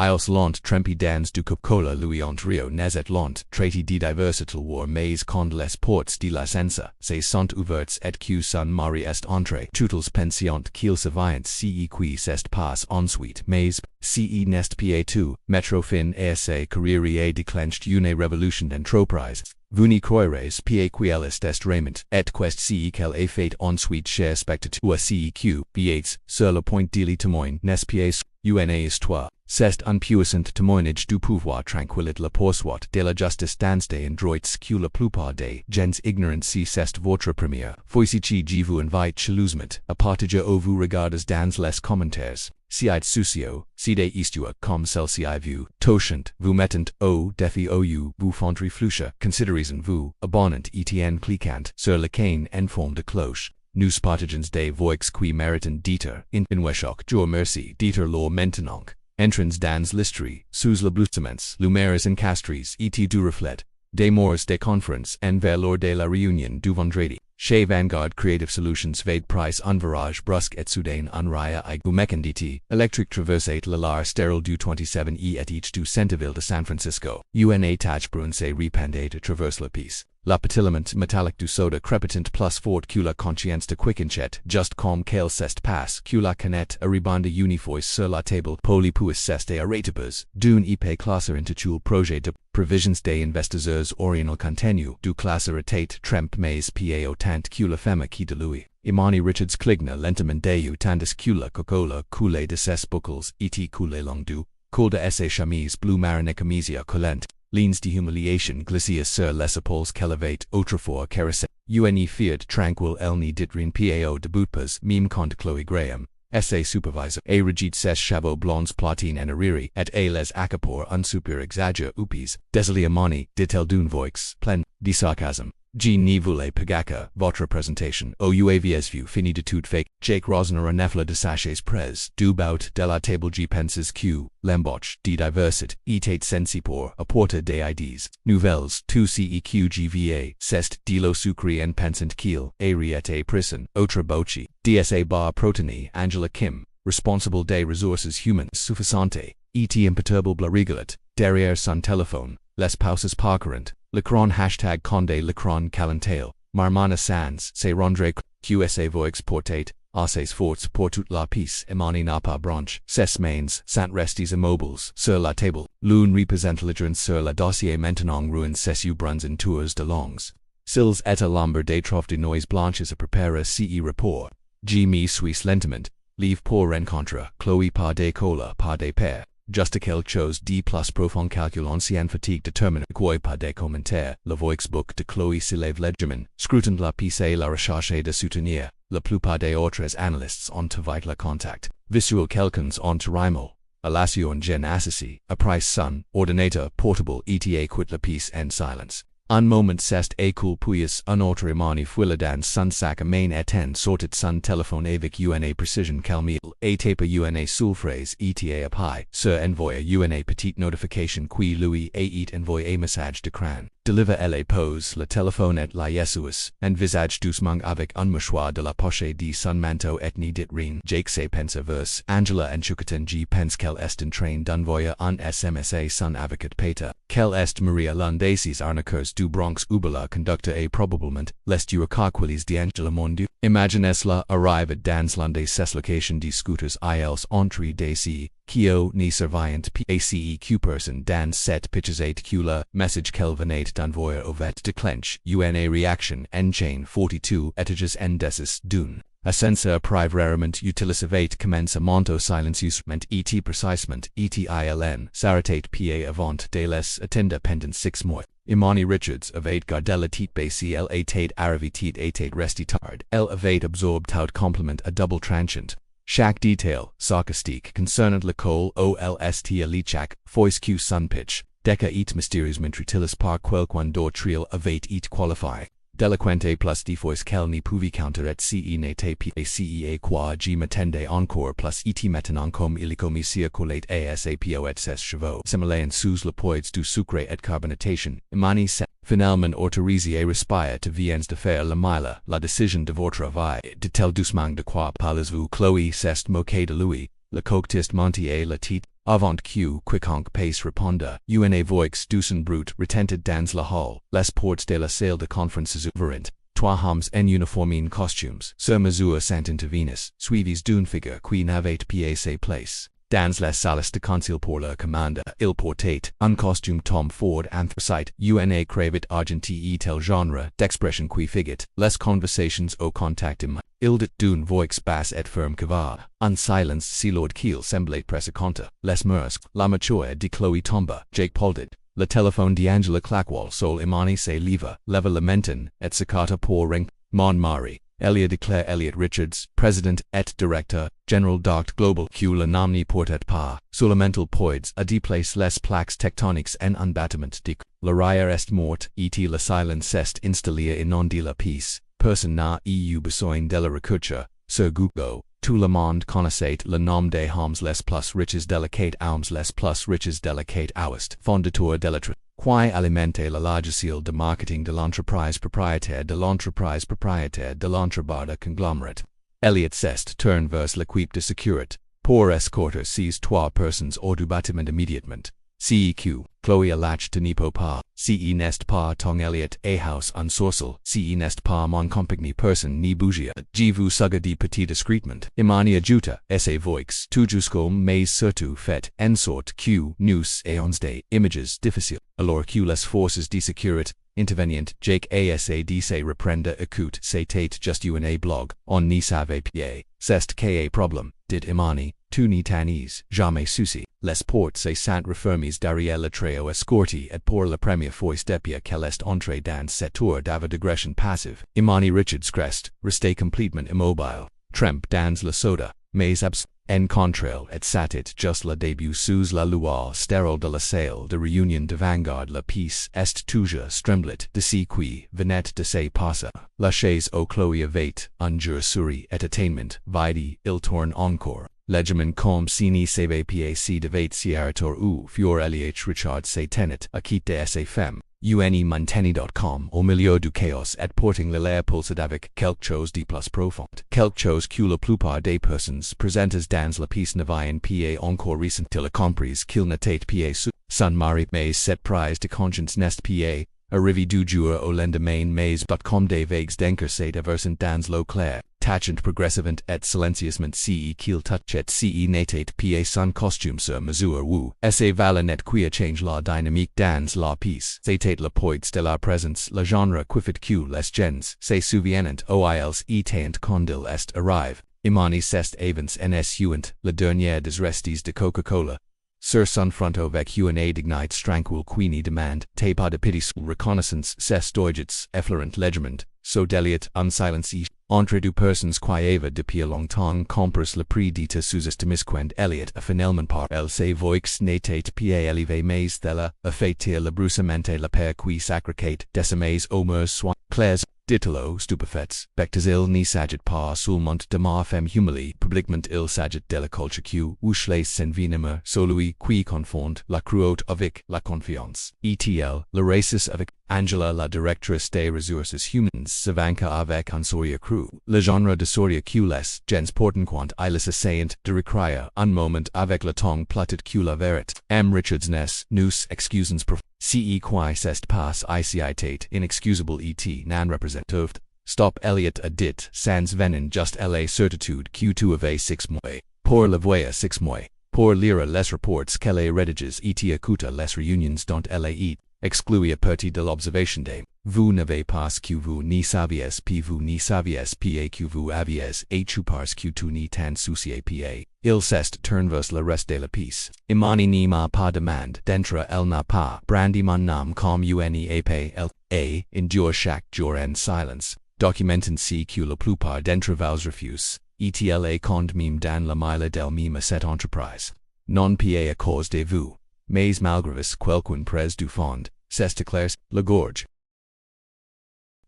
Ios lant trempi dans du Coca-Cola Louis Ontario nezet lant traité de diversital war mais quand les portes de la sensa, se sont ouverts et que son mari est entré, tutels pensiont qu'il savient ce qui s'est passe ensuite, mais, ce n'est pas tout, metro fin asa carriere et déclenched une révolution d'entreprise. Vous n'y croirez pas qu'elle est raiment, et quest ce qu'elle a fait ensuite chez spectateur ou ceq, biates, sur le point de le témoin, n'est pas une histoire. C'est un puissant témoignage du pouvoir tranquille la poursuite de la justice dans des endroits que la plupart des gens ignorent si c'est votre première fois si je vous invite chaleureusement à partager ou vous regardez dans les commentaires. Si êtes soucieux, si des histoires comme celle-ci vous touchent, vous mettent au défi ou vous font réfléchir, considérez-vous abonnant et en cliquant sur la chaîne en forme de cloche. Nous partageons des voix qui méritent d'être inweshok. Je remercie d'être là maintenant. Entrance dans l'histoire, sous le blousements, lumières encastres et du reflet, des morts des conférences en lors de la réunion du vendredi. Chez Vanguard Creative Solutions vade price un virage brusque et soudain en raya I gumekanditi, electric traversate la lar sterile du 27 et each du centre-ville de San Francisco. Una tachbrun se répandait de traverse la piste. La pétillement métallique du soda crépitant plus fort que la conscience de quickenchet, just comme qu'elle s'est passe, que la canette a ribande unifois sur la table, polypuis s'est a ratabus, d'une ep classer intitule projet de provisions des investisseurs original contenu, du classer etate tremp mais pa autant que la femme qui de lui. Imani Richards cligna lentement deu tandis que la Coca-Cola coulée de ses buckles et coulée long du, coule de ses chemises bleu marine camisia collante. Lignes de humiliation glissent sur les épaules qu'élevait autrefois caressé. Une fiat tranquille elle n'y dit rien pao debutpas mime contre Chloe Graham. Sa supervisor a rigid ses chevaux blonds platine en arrière et a les acapor un super exagère upis. Désolé amani, dit-elle d'une voix pleine de sarcasme. Je ne voulais pagaka, votre présentation, au uavs vu fini de tout fake, Jake Rosner a nefla de sachets prez, du bout de la table G penses q, l'embauche, de diversit, etate sensipor, a porta de ids, nouvelles, tu ceqgva, cest de lo sucre en pensant qu'il, ariete prison, autre bochi, dsa bar protini, Angela Kim, responsible des ressources humaines suffisante, et imperturbable régulat, derrière son téléphone, les pauses parcourant. Lecron hashtag Conde Lecron Calentale, Marmana Sans, se rendre QSA voix portate, assez forts pour toute la piece, Imani n'a pas branche, ses mains, sant restes immobiles, sur la table, l'une représente l'adresse sur le dossier maintenant ruin ses bruns en tours de longs. S'ils et l'ombre des trophs de noise blanches à préparer ce rapport, je me suis lentement, livre pour rencontre, Chloé pas de cola, pas de pair. Juste quelque chose de plus profond calcul ancien fatigue détermine quoi pas de commentaires, le voix book de Chloé s'élève légèrement, scrutant la pièce et la recherche de soutenir, la plupart des autres analystes ont avec le contact, visual quelqu'un ont rimo, alation gen assassi, a price son, ordinateur portable eta quit la pièce en silence. Un moment c'est écoule puis un autre imani fuila dans son sac à main et en sortit son téléphone avec une précision calmile, et tape une seule phrase eta apai, sur envoyer une petite notification qui lui et envoyer message d'écran. Deliver la pose le téléphone et la yesuus, en visage doucement avec un mouchoir de la poche de son manteau et ni dit rien. Jake se pense verse, Angela en chucatan G pense qu'elle est en train d'envoyer un SMS à son avocat Peter, qu'elle est Maria Lundaces arnaqueurs du Bronx ubala conducta et probablement, les du recarquilis d'Angela Mondu. Imagines-la arrive dans l'un des locations de scooters ils entrée d'ici, Kio ni surveillant PACEQ person dans set pitches 8 que la message qu'elle venait d'envoyer ovet déclenche une reaction en chain 42 étages en dessus d'une. Ascenseur prive rarement utilisavate commencement silencieusement et precisement etiln s'arrêtait pa avant de les attendre pendant 6 mois. Imani Richards avait gardé la tête basse elle était arrivée était restée tard. Elle avait absorbé tout compliment à double tranchant. Chaque detail, sarcastique, concernant l'école OLST à l'Ichak, fois que son pitch, deca et mystérieusement utilis par quelqu'un d'autre avait et qualifié. Delinquente plus de fois qu'elle n'y pouvait counter et ce n'était pas à quoi je m'attendais encore plus et maintenant comme il commissia collate ASAPO et ses chevaux. Similaient sous le poids du sucre et carbonatation, Imani s'est finalement autorisé à respirer te viens de faire la mile, la décision de votre travail, dit-elle doucement de quoi parlez-vous Chloé s'est moquée de lui, le coctiste monté à la tête, Avant Q quiconque pace répondre, una voix doucen brute retented dans la hall, les portes de la salle de conférences ouvertes. Trois hommes en uniforme costumes, sur mesure sont intervenus, suivis d'une figure qui n'avait pas sa place. Dans les salles de concile pour le commande, il portait un costume Tom Ford anthracite, una cravate argentea tel genre d'expression qui figure les conversations au contact im. Il dit d'une voix basse et ferme que va, un silence si lourd qu'il semblait presque compte, les murs, la mature de Chloé tomba, Jake polded. Le téléphone d'Angela Clackwall sol imani se leva, leva lamenten, et secata pour ring, mon mari, Elia declare Elliot Richards, President et Directeur, General Doct Global Q le nomni portet pas, solamental poids a déplace les plaques tectoniques en un bâtiment de l'arrière est morte, et le silence est installé et non de la peace, personne n'a eu besoin de la recouture, sur Google. Tout le monde connaissait le nom des hommes les plus riches delicates hommes les plus riches delicates ouest, fondateur de la qui alimente la logiciel de marketing de l'entreprise propriétaire de l'entrebarde conglomerate. Elliot s'est tourné vers l'équipe de sécurité, pour escorter ces trois personnes hors du bâtiment immédiatement. CEQ, Chloé a lâche de ne peut pas, ce n'est pas ton Elliot a house un sorcel, ce n'est pas mon compagnie personne ni bougia, je vous suga de petit discrètement, imani ajuta, sa voix, tout jusqu'au mais surtout fait, en sorte que nous ayons des images difficiles, alors que les forces de sécurité, intervenient, Jake asa de se reprendre écoute, c'était just una blog, on n'y savait pas, c'est qu'un problème, dit imani. Tu n'y tanis, jamais souci, les portes se sont refermes derrière le trio escorti et pour la première fois depuis qu'elle est entrée dans cette tour d'avant-digression passive, Imani Richards crest, resté complètement immobile, trempe dans le soda, mais abs, en contrail et c'était just le début sous la lueur stérile de la salle de réunion de Vanguard la pièce est toujours tremblette de ce qui venait de se passer, la chaise au Chloé avait, un jour souris et attainment, vide, il tourne encore. Legiman comme si ni savait pas si devait siarator ou fur Elih Richard se tenet a quitte sa femme, unimanteni.com au milieu du chaos et porting l'air pulsé avec quelque chose de plus profond, quelque chose que la plupart des personnes présentes dans la pièce n'avaient pas encore récent il a compris qu'il n'était pas son mari mais cette prise de conscience n'est pas arrivé du jour au lendemain mais comme des vagues d'encre se déversent dans l'eau claire. Tachant progressivement et silencieusement ce qu'il touchait ce n'était pas son costume sur mesure ou sa valeur qui change la dynamique dans la pièce. C'était le poids de la présence, le genre quiffet que les gens se souviennent oils étant quand il est arrive. Imani s'est avance en suant, le dernier des restes de Coca-Cola. Sur son front avec una dignité tranquille qui ne demande pas de pitié reconnaissance ses doigts effleurant légèrement, so d'Eliot un silence entre deux personnes qui avaient depuis longtemps compris le prix de sous-estimisquend Eliot a finalement par elle sa voix n'était pas élevée mais d'elle a fait le brusquement la paire qui s'accroquait décimés au murs soins clairs. Dit-il stupéfaits, bectes il ne s'agit pas seulement de ma femme humiliée, publiquement il s'agit de la culture qui les s'envenime, celui qui confond la cruauté avec la confiance. ETL, le raciste avec Angela la directrice des ressources humaines s'avanca avec un sourire cru, le genre de sourire que les gens portent quand ils essayent de recrire un moment avec le ton platite que la vérité. M. Richards nes, nous excusons pour ce qui s'est pas icitate inexcusable et non représentative. Stop Eliot a dit sans venin juste la certitude que tu avais 6 mois. Pour le voir 6 mois. Pour lire les reports qu'elle rédiges et écouter les réunions dont elle est exclue à partir de l'observation de vous n'avez pas que vous ne saviez puis vous ne saviez pas que vous aviez et tu parce que tu ne t'en souciais pas. Il s'est tourné vers le reste de la pièce. Imani ne m'a pas demandé d'entrer elle n'a pas brandi mon nom comme une pas elle a endure chaque jour en silence, documentant ce que la plupart d'entre vous refusent, et quand même dans la mile del même cette entreprise. Non pas à cause de vous. Mais malgré quelqu'un près du fond, c'est clair, la gorge.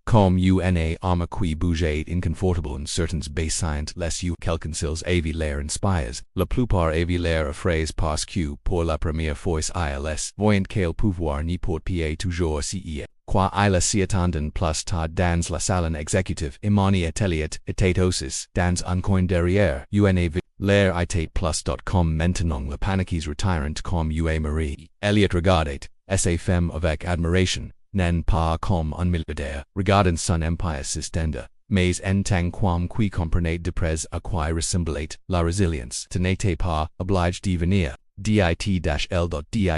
Comme una arme qui bougeait inconfortable en certains bassins les quelqu'un s'ils avaient l'air inspires, la plupart avaient l'air effrayés parce que pour la première fois ils voyant quel pouvoir n'y porte pas toujours ce qua ila siatanden plus ta dans la salon executive imani atelier etatosis dans uncoin derrière una l'air itate plus.com maintenant le paniquis retirant comme ua Marie. Elliot regardait, sa femme avec admiration, nen pas comme un milliardaire, regardant son empire s'estender, mais en tant quam qui comprenait de près à quoi ressemblait la résilience, n'était pas obligé d'y venir. dit-l.dit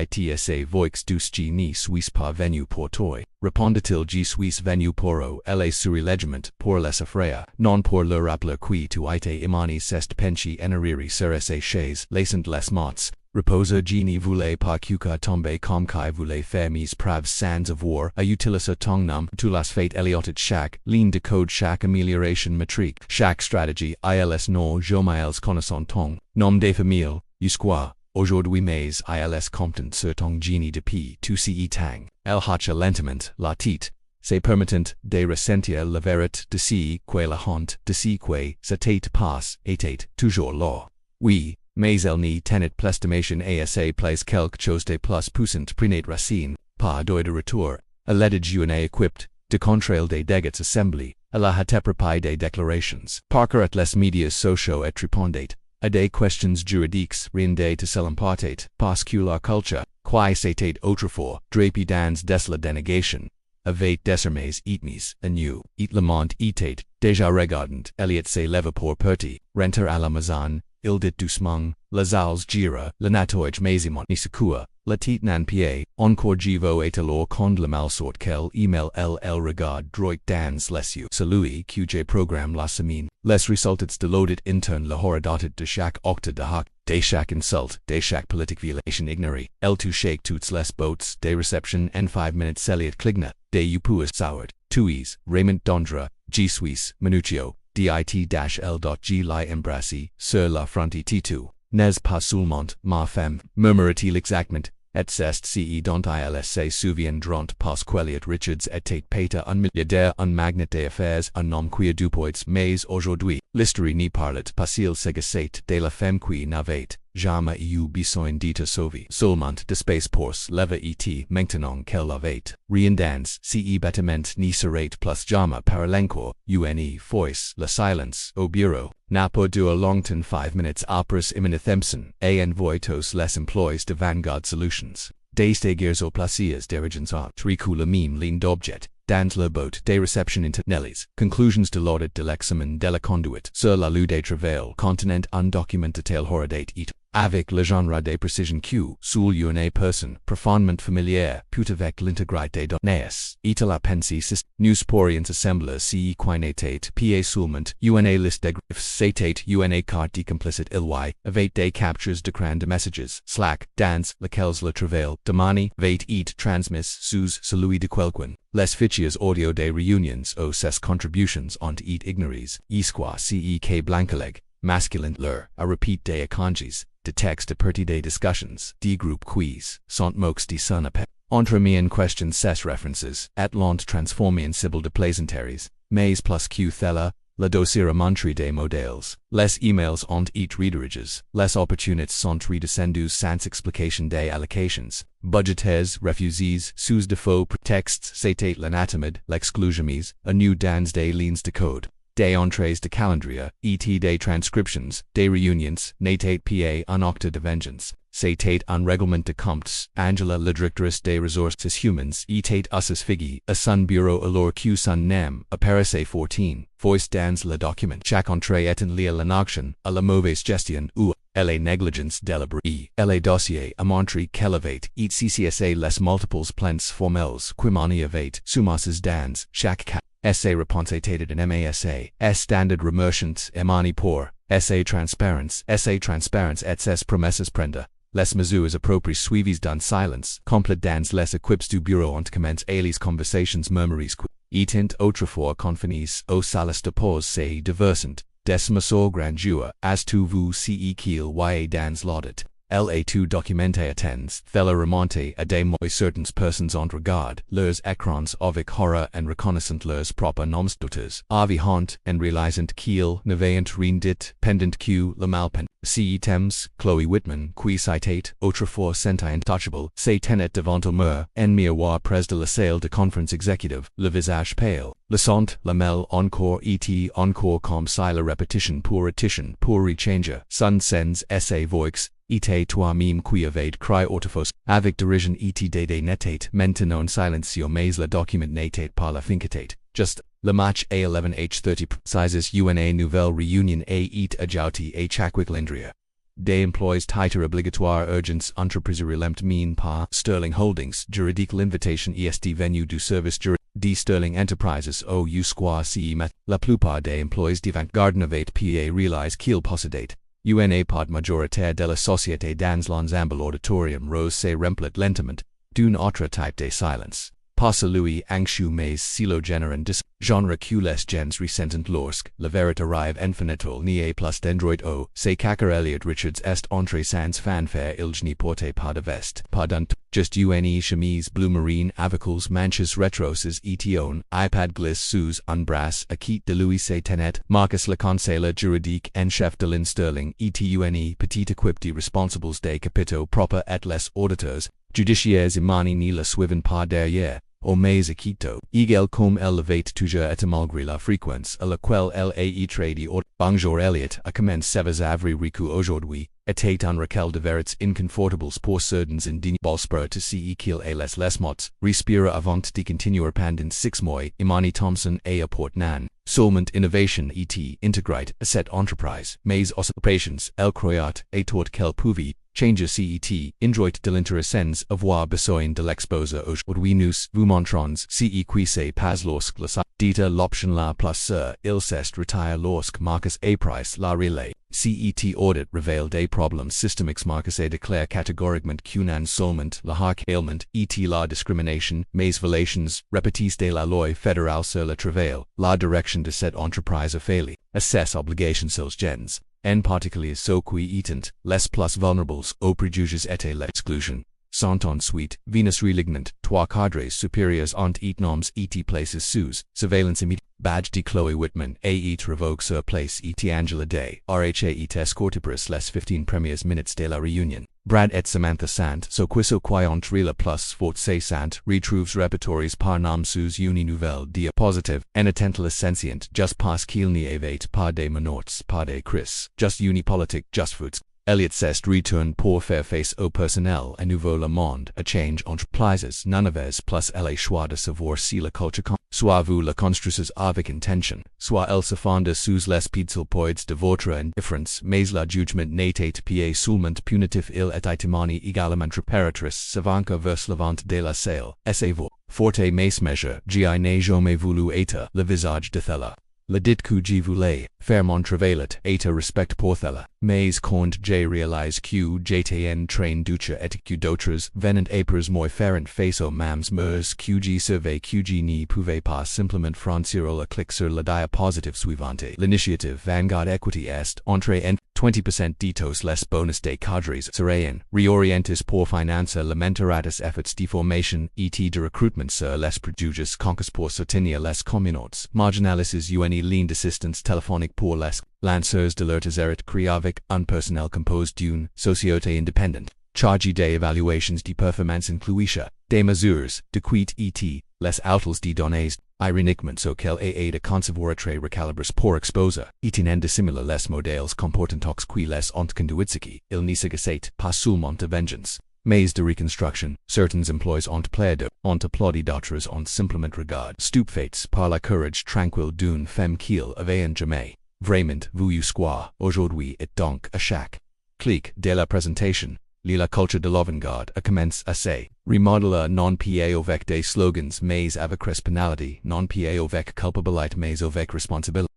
voix douce G ni suis pas venu pour toi, répondit-il G suis venu pour la surregiment, pour les effrayer, non pour le rappeler qui tu étais imani s'est penchi enariri sur sa chaise, laissant les mots, reposer G ni voulait pas que tombe comme qui voulait faire mes praves sans avoir à utiliser ton nom, tu las fait Eliotit chaque ligne de code chaque amélioration métrique, chaque stratégie ils no jamais connaissant ton nom de famille, jusqu'à aujourd'hui mais ils comptent sur ton génie depuis tu ci tang, el hacha lentement la tête, c'est permettant de ressentir la vérité de si que la honte de si que c'était pas était toujours là. Oui, mais elle n'y tenait l'estimation asa place quelque chose de plus puissant prenait racine, pas de retour, à l'aide une equipped, de contrôle des dégâts assemblés, à la hâte préparée des déclarations. Parker et les médias sociaux et répondait à des questions juridiques rien de se l'importait, parce que la culture, qui c'était autrefois, drapée dans des la dénégation, avait désormais etmis, anew, et le monde était, déjà regardant, Elliot se leva pour partir, renter à la maison, il dit doucement, les als gira, le nettoyage maisiment ni secoua, la tête nan pied, encore jivo et alors quand le mal sort quel email el regard droit dans les yeux. Celui que programme la semaine, les résultats de l'audit interne le horidotit de chaque octa de hack, de chaque insult, de chaque politique violation ignorée, el tu shake toutes les boats, de reception en 5 minutes celiat cligna, de upuas sauert, tuis, Raymond Dondra, G Suisse, Minuccio, dit-l.g li embrassi, sur la fronte titu, n'est pas seulement, ma femme, murmura-t-il exactement, et c'est ce dont il se souviendront parce qu'Elliot Richards était péta un milliardaire un magnate d'affaires un homme qui a du poids mais aujourd'hui, l'histoire n'y parle pas s'il s'agissait de la femme qui n'avait jamais eu besoin d'être sauvée. Seulement d'espace pour leva et maintenant qu'elle avait rien dans ce bâtiment n'y serait plus jamais par l'encore, une fois le silence au bureau. N'a pas duré longtemps 5 minutes après imminethempson, et envoitos les employés de Vanguard Solutions. Des guerres aux placiers dirigeants à tricou le même ligne d'objet, dans le boat des réceptions internelles, conclusions de l'audit de l'examen de la conduite, sur la lue des travail, contenant un document tel horadate et avec le genre de précision Q, sous une personne profondément familière, put avec l'intégrité des données, et la pensée système. Nous pourrions assembler ce qui n'était pas seulement une liste de griffes, c'était une carte de complicite ilwai, avec des captures d'écran de messages, Slack, dans lesquels le travail demandé avait été transmis sous celui de quelqu'un. Les fichiers audio des réunions ou ses contributions ont été ignorés, isquoi ce que blancaleg, masculin leur, a repeat des échanges, de texte à partir des discussions, des groupes quiz, sont mots de son appel. Entre mi en question ces references, at l'ont transformé en cible de plaisanteries, mais plus que thella, la dossier montrer des modèles, les emails ont été rediriges, les opportunités sont redescendues sans explication des allocations, budgetaires refusés, sous défaut prétextes, c'était l'anatomide, l'exclusiomis, a new dans des lignes de code. Des entrées de calendrier, et des transcriptions, des réunions, n'était pas un octa de vengeance, c'était un règlement de comptes. Angela la directrice des ressources humaines était ussus figi, à son bureau alors que son nom apparaissait 14, fois dans le document. Chaque entrée était liée à l'inaction, à la mauvaise gestion ou à la négligence délibérée. Le dossier a montré qu'elle avait et CCSA les multiples plaintes formelles qui avait soumises dans chaque cas. Sa réponse était en MASA, standard remerciant emani pour, sa transparence et ses promesses prendre. Les mesures appropriées suivies dans silence, complètes dans les équipes du bureau ont commencé les conversations murmurées qui étaient autrefois confinées aux salles de pause c'est diversant, des mesures grandioses, as tu vous ce qu'il y dans l'audit. La2 documente attends, thella remonte a des moi certains persons en regard, leurs écrans avec horror and reconnaissant leurs propres noms d'auteurs, avi haunt, and realisant kiel, nevaent rendit, pendant q, la malpen, C. Thames, Chloe Whitman, qui citate, autrefois senti intouchable, se tenet devant mur, en miroir pres de la salle de conférence exécutive, le visage pâle, le sont, la mel encore et encore comme si la répétition pour rechanger, sun sens esse voix, et toi-même qui avade cry autrefois, avec derision et dede netate, maintenant silencio mais le document netate par la fincatate, just, le match A11H30 sizes una nouvelle réunion A8 ajouti a chaquiclindria. Des emplois titre obligatoire urgence entreprise relemped mean par Sterling Holdings juridique l'invitation est venue du service de Sterling Enterprises au square ce met. La plupart des emplois d'avant-garde n'avaient pas réalisé qu'ils possédaient. Una part majoritaire de la société dans l'ensemble auditorium rose se remplit lentement, d'un autre type de silence. Pas lui anxieux mais silo généran dis, genre que les gens ressentent lorsque la vérité arrive infinitul nie plus dendroit o, se cacar Elliot Richards est entré sans fanfare il n'y porte pas de veste, pas d'un just une chemise bleu marine avicules manches retroses etion, iPad glisse sous un bras a kit de Louis se tenet, Marcus le conseiller juridique en chef de l'in Sterling etune petit équipe de responsables des capitaux propres et les auditeurs, judiciaires imani ni le suivent pas derrière. Au mais acquito, égal comme elle levait toujours et malgré la fréquence à laquelle elle a trade or bonjour Elliot a commencé ses avri ricu aujourd'hui, était un recal de verits inconfortables pour certains indéniables to see qu'il a les mots, respira avant de continuer pendant 6 mois, Imani Thompson a apport nan, seulement innovation et integrate à cette entreprise, mais occupations, elle croyait, et tout qu'elle pouvait, change cet, indroit de l'intéressence avoir besoin de l'exposer aujourd'hui nous vous montrons ce qui se passe lorsque la dita l'option la plus il s'est retire lorsque Marcus a price la relais. Cet audit révèle des problèmes systémiques. Marcus a déclare catégoriquement qu'un seulement la harc ailment et la discrimination, mais violations répétées de la loi fédérale sur le travail, la direction de cette entreprise a failli, assess obligations aux gens. En particulier ceux qui étant les plus vulnérables aux préjugés et l'exclusion, sont ensuite venus relignant, 3 cadres supérieurs ont et noms et places sous surveillance immédiate. Badge de Chloe Whitman, a revoque sur place et Angela Day, RHA et escortipris les 15 premières minutes de la réunion. Brad et Samantha Sant, so quiso qui entre la plus fort se sant, retrouves répertoires par nom sous une nouvelle dia positive, en attent la sentient, just parce qu'il n'y avait pas de menorts, pas de cris, just unipolitique, just foods. Elliot s'est retourne pour faire face au personnel à nouveau le monde, a change entreprises, none of es plus elle choix de savoir si la culture soit vous la construisez avec intention, soit elle se fonde sous les piedselpoids de votre indifference, mais la jugement n'était pas seulement punitif il est itemani également réparatrice savant vers le vent de la salle, essayez-vous, forte mais mesure, j'y n'ai jamais voulu être le visage de thella. Le dit que je voulais, faire mon travail et respect pour thella, mais quand j'ai réalisé que j'étais en train d'ucher et que d'autres venant après moi feront face aux mêmes murs que je savais que je n'y pouvais pas simplement franchir le clic sur la diapositive suivante. L'initiative Vanguard Equity est entrée en 20% ditos les bonus des cadres seraient reorientés pour financer lamentatis efforts de formation et de recrutement sur les préjugés conquis pour soutenir les communautés marginalisées une ligne d'assistance téléphonique pour les lanceurs d'alertes et créer avec un personnel composé d'une société indépendante, chargée des évaluations de performance incluisha, des mesures, de quit et les outils de données, ironiquement auxquels a de concevoir très recalibres pour exposer, et en dissimuler les modèles comportants qui les ont conduits, il n'y s'agissait pas seulement de vengeance, mais de reconstruction. Certains emplois ont plaidé, ont applaudi, d'autres ont simplement regardé stupéfaits par la courage tranquille d'une femme qu'ils avaient jamais vraiment vu square. Aujourd'hui et donc à chaque clic de la présentation, la culture de l'avant-garde a commencé à se remodeler non pas avec des slogans mais avec responsabilité, non pas avec culpabilité mais avec responsabilité.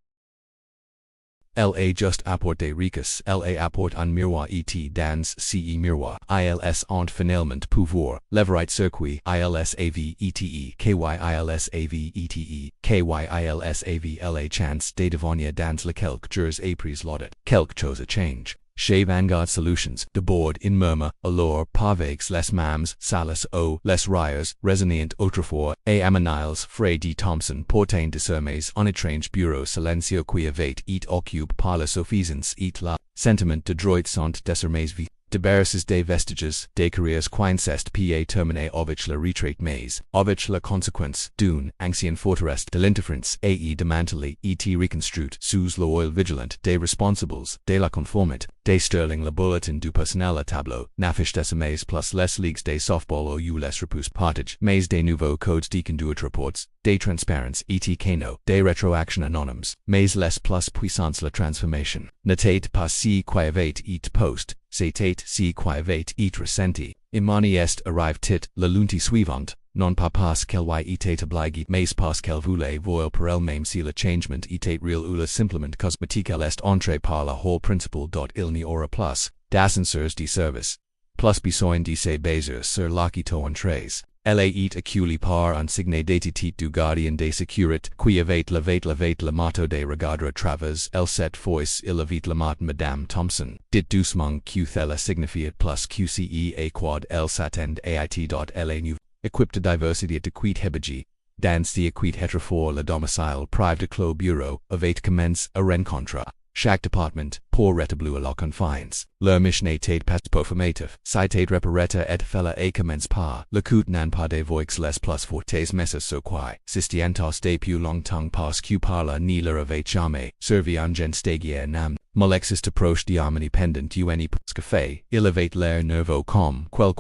Elle a just apporte des ricas, elle a apporte un miroir et dans ce miroir, ils ont finalement pouvoir, leverite circuit, ilsavete, kyilsavete, kyilsav la chance de devenir dans la quelques jours après l'audit, quelque chose a change. Chez Vanguard Solutions, de bord in murmur, alors, parvex les mams, salus o, les rires, resinient autrefois, et amaniles, Frey D. Thompson, portain de sermes, en étrange bureau silencio qui avait et occupe par la suffisance et la sentiment de droit sont désormais vie. Débarrasses des vestiges, des carrières quincest pa termine ovich la retraite mais, ovich la consequence, d'une, ancien forteresse de l'interference, ae demantely, et reconstruite, sous l'oil vigilant, des responsables, de la conformite, des sterling la bulletin du personnel à tableau, n'affiche des plus les ligues des softball ou les repousse partage, mais des nouveaux codes de conduite reports, des transparence, et cano, des retroaction anonymes, mais les plus puissance la transformation, n'était pas si qui avait et post, c'était si qui avait et ressenti, imani est arrive tit, la lunti suivante, non pas parce qu'elle était obligée, mais parce qu'elle voulait voir pour elle-même si le changement était réel ou la simplement cosmétique elle est entrée par la hall principal dot il n'y aura plus, d'ascenseurs de service, plus besoin de se baser sur l'acquitto entrées. Elle est acculée par un signe d'étiquette du gardien de sécurité qui avait le motto de regarder à travers elle cette fois il avait le mot Madame Thompson. Dit doucement que cela signifiait plus QCE et quad elle s'attend ait dot elle nous equipped de diversité de quit hebagi. Dans de quit heterophore le domicile prive de clos bureau avait commence à rencontre. Chaque département, pour rétablir la confines, leur mission était pas performative, c'était réparer et fella et commence par, le coût n'en pas de voix les plus fortes messes sur quoi, sistientos de plus longtemps parce que par la ni leur avait jamais, servi en gens stagiaire nam, malexis de proche diamini pendant uni café, il avait l'air nerveux comme, quel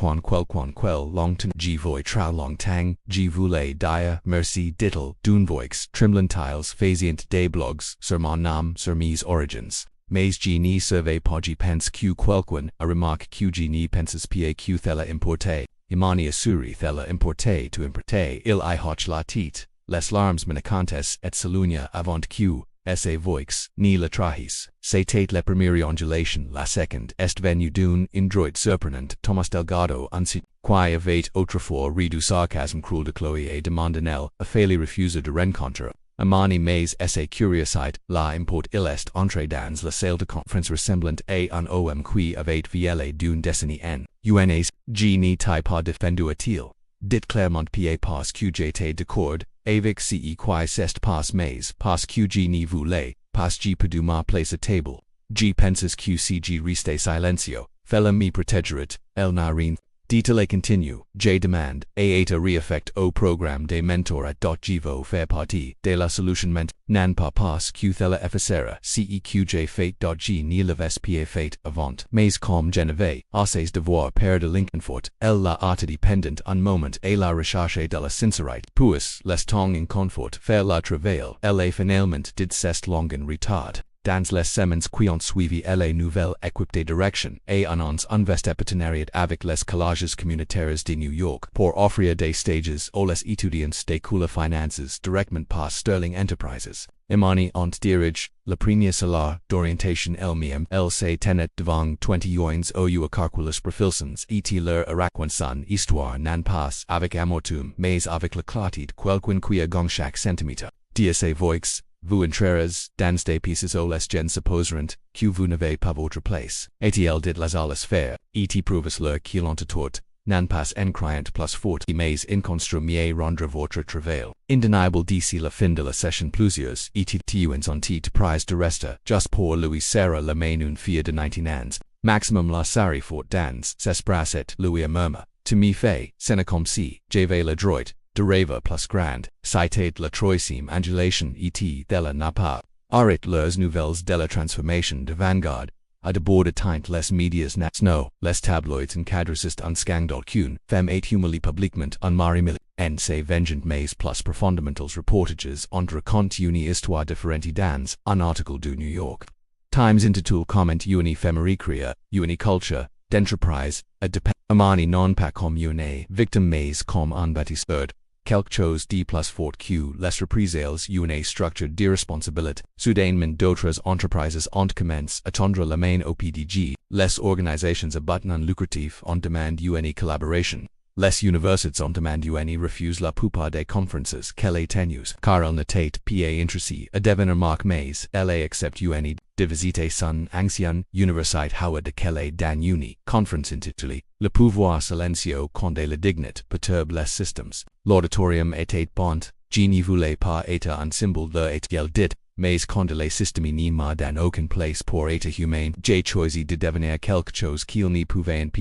longtemps, je voix tra longtemps, je voulais dire, merci dittel, d'une voix, tremblentiles faisant des blogs, sur mon nom, sur mes origins. Mais je n'y savais pas je pense que quelqu'un a remarqué que je n'y penses pas que thella importe, imani assuri thella importe to importe il I hoch la tite, les larmes menacantes et salunia avant que, esse voix, ni la trahis, c'était la première ondulation, la seconde est venue d'une indroit surprenant Thomas Delgado ainsi, qui avait autrefois ri du sarcasme cruel de Chloé et de Mondanel, a failli refuser de rencontre. Amani mais esse curiosité, la import il est entré dans la salle de conférence ressemblante à un homme qui avait vielle d'une décennie en, unas, je n'y t'ai pas défendu a-t-il, dit clairement pa parce que j'étais d'accord, avec ce qui s'est passé mais parce que je n'y voulais, parce que perdu ma place à table, je penses que si je restais silencio, fella me protégerait, elle n'a rien. Dit-il continue, je demande, et a réaffect au programme des mentors at dot je veux faire partie de la solution ment, nan pas parce que thella efficera, ceq fait dot je ni l'avais pas fait avant, mais comme je n'avais, assez devoir per de Lincolnfort, elle la a dépendant un moment et la recherche de la sincérité, puis, l'estant in confort, faire la travail, elle est finalement did cest longen retard. Dans les semaines qui ont suivi elle nouvelle équipe de direction et annonce un vaste partenariat avec les collages communautaires de New York pour offrir des stages aux les étudiants de coula finances directement par Sterling Enterprises. Imani ont dirige, le premier salaire d'orientation elle-même elle se tenait devant 20 yoins ou a calculus profilsons et leur araquanson histoire nan pas avec amortum mais avec la clarté quelqu'un qui a gong chaque centimètre. DSA voix. Vous entrerez dans des pieces aux les gens supposeront que vous n'avez pas votre place. ATL dit les alles faire, et prouves leur qu'il ont tort, nan pas en criant plus fort mais in construmier rendre votre travail. Indeniable d'ici la fin de la session plusieurs et tuens ont été prise de reste, just pour Louis Serra la main une fille de 19 ans. Maximum la sari fort dans, s'esprasset Louis a murmur, to me fait, c'est comme si, j'avais le droit. De rêve plus grande, citait la troisième angulation et de la n'a pas. Arrête les nouvelles de la transformation de Vanguard, à de bord de teint les médias nationaux, les tabloids encadrent un scandale qu'une femme est humiliée publiquement en mari mili, en se vengeant mais plus profondamentals reportages on raconte une histoire différente dans un article du New York Times intitulé comment une éphémère crea, une culture, d'entreprise, a dépend, amani non pas comme une victime mais comme un bâtisseur. Quelque chose de plus fort que les reprisales une structure d'irresponsabilité, soudainement d'autres entreprises ont commencé à tendre la main au PDG, les organisations à but non lucratif ont demandé une collaboration. Les universités on demand refuse la plupart des conférences qu'elle tenues, car elle n'était pas intéressée à devenir marque mais elle accepte de visiter son ancienne université Howard de qu'elle dan conférence intitulée Le pouvoir silencieux quand le dignité perturbe les systèmes. L'auditorium était bon, je ne voulais pas être un symbole de elle dit, mais quand les systèmes n'y m'a dan aucune place pour être humain, j'ai choisi de devenir quelque chose qu'il ne pouvait pas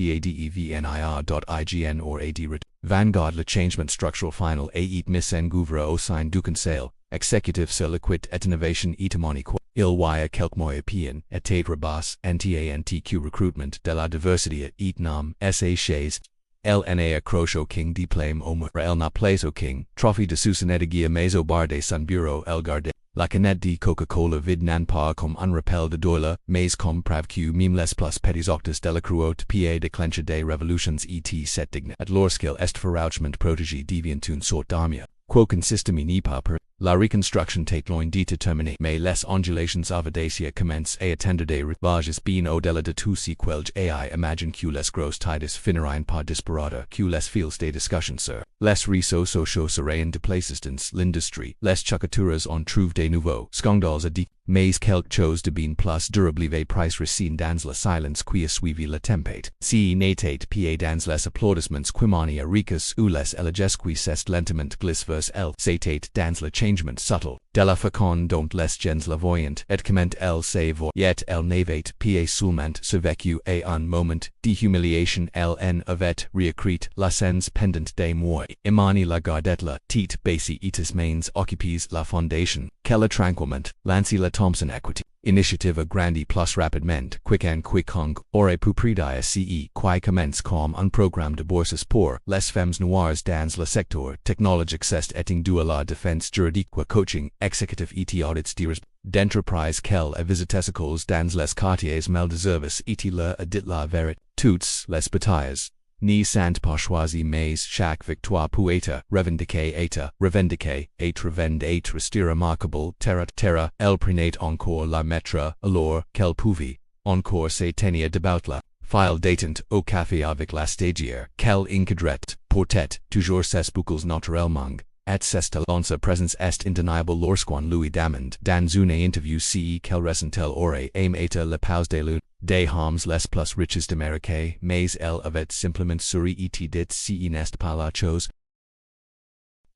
devenir.ign or ad Vanguard le changement structural final et mis en gouvernement au sein du conseil exécutif sur l'équité et innovation économique. Il y a quelques mois bien était rebas antq recruitment de la diversité et nom sa chaise. Elle n'a accroché king diplôme au mur. Elle n'a place au king. Trophy de Susanedegia mais au bar de son bureau elle garde. La canette de Coca-Cola vid nan pas comme un rappel de doyle, mais comme pravq mime les plus petits octes de la cruauté pa déclenche des révolutions et set digne. At lorsqu'il est farouchement protégé devient une sorte d'armée. Quoiqu'un système n'y pas per, la reconstruction tait loin de terminer, mais les ondulations avadacia commencent à attendre des rivages bien au-delà de tout ce qu'elles imagine que les grosses tides finiront par disparaître, que les fils de discussion sur les réseaux sociaux seraient déplacés dans l'industrie, les chacaturas en trouvent de nouveaux scandales à dire, mais quelque chose de bien plus durable va price racine dans la silence qui a suivi la tempête. Si n'était pas dans les applaudissements quimani ricas ou les éloges qui s'est lentement glissent vers elle, c'était dans le changement subtle de la féconde dont les gens la voyant, et comment elle se voyait elle n'avait pas seulement survécu à un moment de humiliation elle en avait réécrit la scène pendant des mois. Imani la gardette la tête baissée et mains occupées la fondation, qu'elle tranquillement lance la Thompson Equity Initiative grandi plus rapidement, quiconque aurait pu prédire ce qui commence comme un programme de bourses pour les femmes noires dans le secteur technologique c'est éting dû à la défense juridique coaching exécutif et audits d'entreprise qu'elle a visité écoles dans les quartiers mal de service et leur a dit la vérité. Toutes les batailles ni sont pas choisies mais chaque victoire peut être revendiquée et revend et rester remarquable terra elle prenait encore la maître alors qu'elle pouvait encore se tenir debout la file d'attente au café avec la stagiaire qu'elle encadrait portait toujours ses boucles naturellement et cette lance présence est indéniable lorsqu'on lui demande dans une interview si qu'elle ressentait aurait aimé la pause de l'une des hommes les plus riches d'Amérique, mais elle avait simplement souri et dit si n'est pas la chose.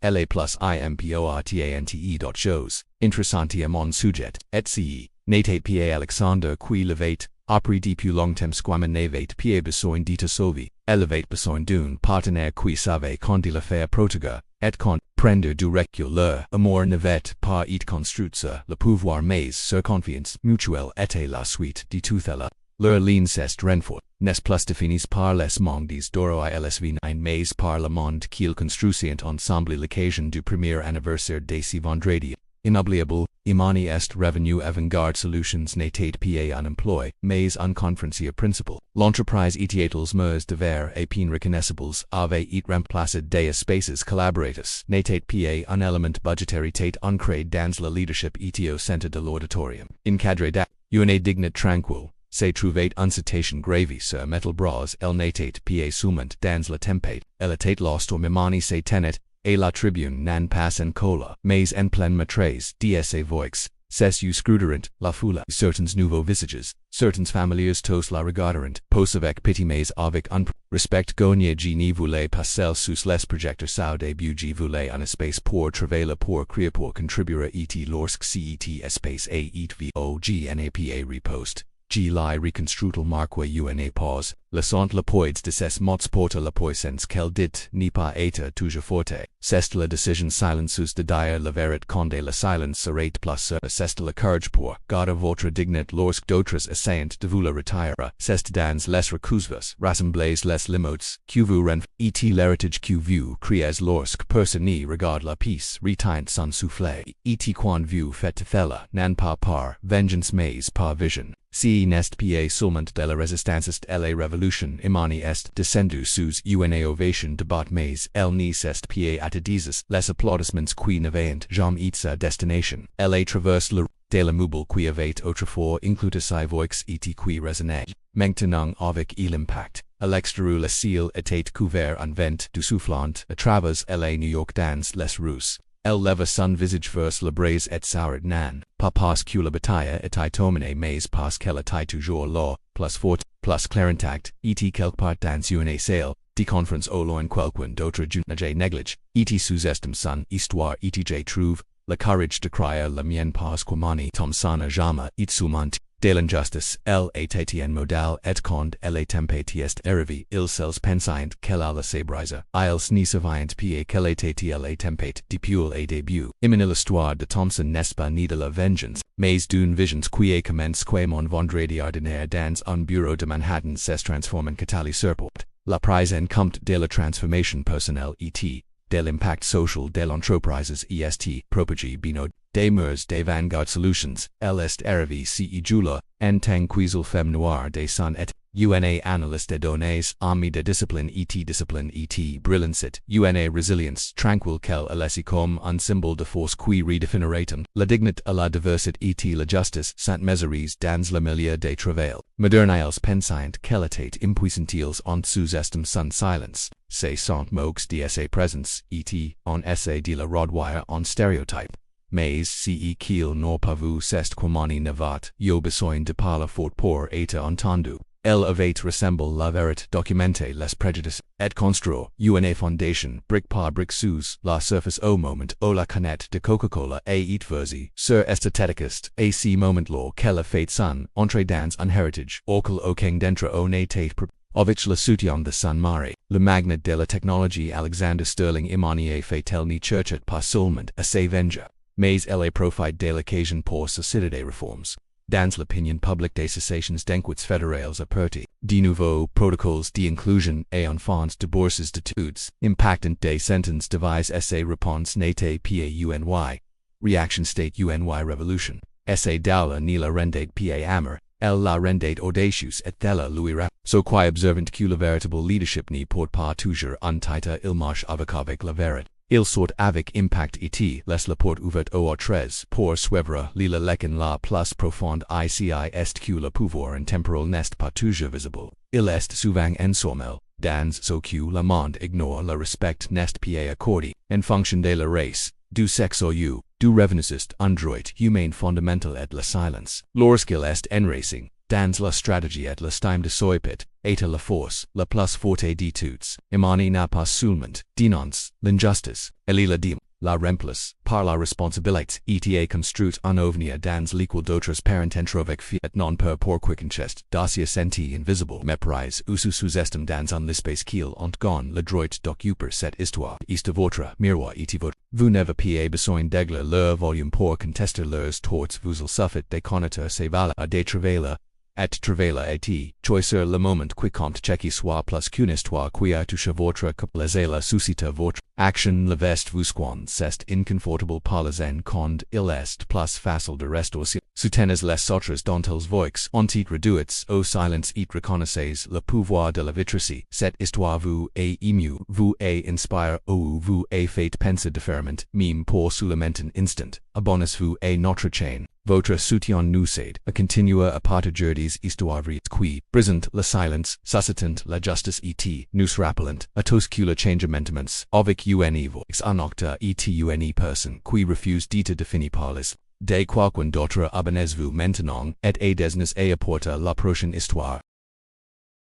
Elle est plus importante d'autres choses intéressantes à mon sujet, et si n'était pas Alexander qui l'avait appris depuis longtemps squam n'avait pas besoin de te sauver, elle avait besoin d'un partenaire qui savait quand il faire protéger, et quand prendre du recul leur amour n'avait pas été construit sur le pouvoir mais sur confiance mutuelle était la suite de tout cela. Leur ligne s'est renforcée, n'est plus définie par les mondes d'oro à LSV9 mais par le monde qu'ils construisent ensemble l'occasion du premier anniversaire de ce vendredi. Inoubliable, Imani est revenu avant-garde solutions n'était pas un emploi, mais un conférencier principal. L'entreprise etiatels mers de verre et pin reconnaissables avait et remplacé des espaces collaboratus, n'était pas un élément budgétaire tait ancré dans le leadership et au centre de l'auditorium. Encadré une dignité tranquille, se trouvait une citation gravée sur metal bras, elle n'était pas seulement dans la tempête, elle était lost au Imani se tenait, et la tribune n'en pas en cola, mais en pleine maîtrise, dsa voix, ses scruderant, la foule, certains nouveaux visages, certains familiers tous la regarderant, pos avec pitié mais avec un respect gagné je ne voulais pas sous les projecteurs sau début je voulais un espace pour travailler pour créer pour contribuer et lorsque cet espace a et vogna repost. G li reconstruital marque una pause, laissant la poids de ses mots porter la puissance qu'elle dit n'est pas être toujours forte. C'est la décision silencieuse de dire la vérité quand la silence serait plus c'est la courage pour garder votre dignité lorsque d'autres essayent de vous la retirer. C'est dans les recouses rassembler les limotes, que vous renf et l'héritage que vous créez lorsque personne n'y regarde la pièce retient son souffle. Et quand vous faites fella, non pas par vengeance mais par vision. Si n'est pas seulement de la résistance et la révolution Imani est descendu sous une ovation de bot mais elle n'y s'est pas attendises les applaudissements qui n'avaient jamais été sa destination. Elle a traversé le de la meuble qui avait autrefois inclus sa voix et qui résonnait. Maintenant avec l'impact, à l'extérieur le ciel était couvert en vent du soufflant à travers la New York dans les rues. Elle leva son visage vers le braise et sourit nan, pas parce que la bataille était terminée mais parce qu'elle était toujours là, plus forte, plus clairintact, et quelque part dans une salle, de conférence au loin quelqu'un d'autre je néglige, et sous-estime son histoire et je trouve le courage de crier la mienne parce que mani tom sana jamais et soumant de l'injustice, elle était en modal et quand elle tempête est arrivée, ils sels pensaient qu'elle allait se briser, ils n'y savaient pas qu'elle était la tempête depuis le début. Imminent l'histoire de Thompson n'est pas ni de la vengeance, mais d'une vision qui commence mon vendredi ordinaire dans un bureau de Manhattan se transforme en catalyse support. La prise en compte de la transformation personnelle et de l'impact social de l'entreprise est propagé bino des murs des vanguard solutions, elle est arrivée si jula, en tant qu'il femme noire de son et una analyste de données, ami de discipline et brilliance, una résilience tranquille qu'elle a laissé comme un symbole de force qui redéfinirait la dignité à la diversité et la justice sans mesures dans le milieu de travail. Moderne ils pensaient qu'elle était impuissante ils en sous-estime son silence, c'est sont moques de sa présence et en essai de la reduire en stéréotype. Mais si qu'il n'ont pas vu c'est quamani nevat, yo besoin de parler fort pour être entendu. Elle avait ressemble la vérité documenter les préjudices, et construire une fondation brique par brique sous la surface au moment où la canette de Coca-Cola est versée sur esthéticiste et si moment-là qu'elle a fait son entrée dans un héritage, auquel aucun d'entre eux n'était avec le soutien de son mari, le magnat de la technologie Alexander Sterling Imanier fait-elle ni cherchait pas seulement à se venger, mais elle profite de l'occasion pour susciter des réformes. Dans l'opinion publique des cessations d'enquêtes fédérales apertes, de nouveaux protocoles d'inclusion et enfants de bourses d'études, impactant des sentences devises et réponses n'étaient pas uny. Reaction state uny revolution. Essai d'aula ni la rendait pas amer, elle la rendait audacieuse et thella lui rap. So qui observant que le véritable leadership n'y porte pas toujours un titre il marche avec la vérité. Il sort avec impact et laisse la porte ouverte aux autres pour suivre l'île lequel la plus profonde ici est que le pouvoir temporel n'est pas toujours visible. Il est souvent informel, dans ce que le monde ignore le respect n'est pas accordé, en fonction de la race, du sexe ou du revenus un droit humain fondamental et la silence. Lorsqu'il est enracing, dans la stratégie et l'estime de soipit, et la force, la plus forte de toutes, imani n'a pas seulement, dénonce, l'injustice, elle la dim, la remplace, par la responsabilité, eta construite en avenir dans l'équal d'autres parents avec fiat non per pour quiconchest, dossier senti invisible, méprise, ou sous-estime dans un l'espace qu'il ont gone le droit d'occuper cette histoire, est votre miroir et votre. Vous n'avez pas besoin d'égler leur volume pour contester leurs torts, vous il suffit de connaître ses valeurs à des travailleurs, et travailler et choisir le moment qui compte checker soit plus qu'une histoire qui a touché votre couple et la suscite votre action le veste vous quand c'est inconfortable par les en quand il est plus facile de rester soutenez les autres dont ils voix ont réduits au silence et reconnaissez le pouvoir de la vitrerie. Cette histoire vous est ému, vous est inspire ou vous est fait penser différemment, même pour seulement un instant, abonnez vous est notre chaîne. Votre soutien nous aide à continuer à partager des histoires qui brisant le silence, suscitant la justice et nous rappelant à tous que le changement avec une voix en octa et une personne qui refuse d'être définie par les de quelqu'un d'autre abonnez-vous maintenant et aidez-nous à apporter la prochaine histoire.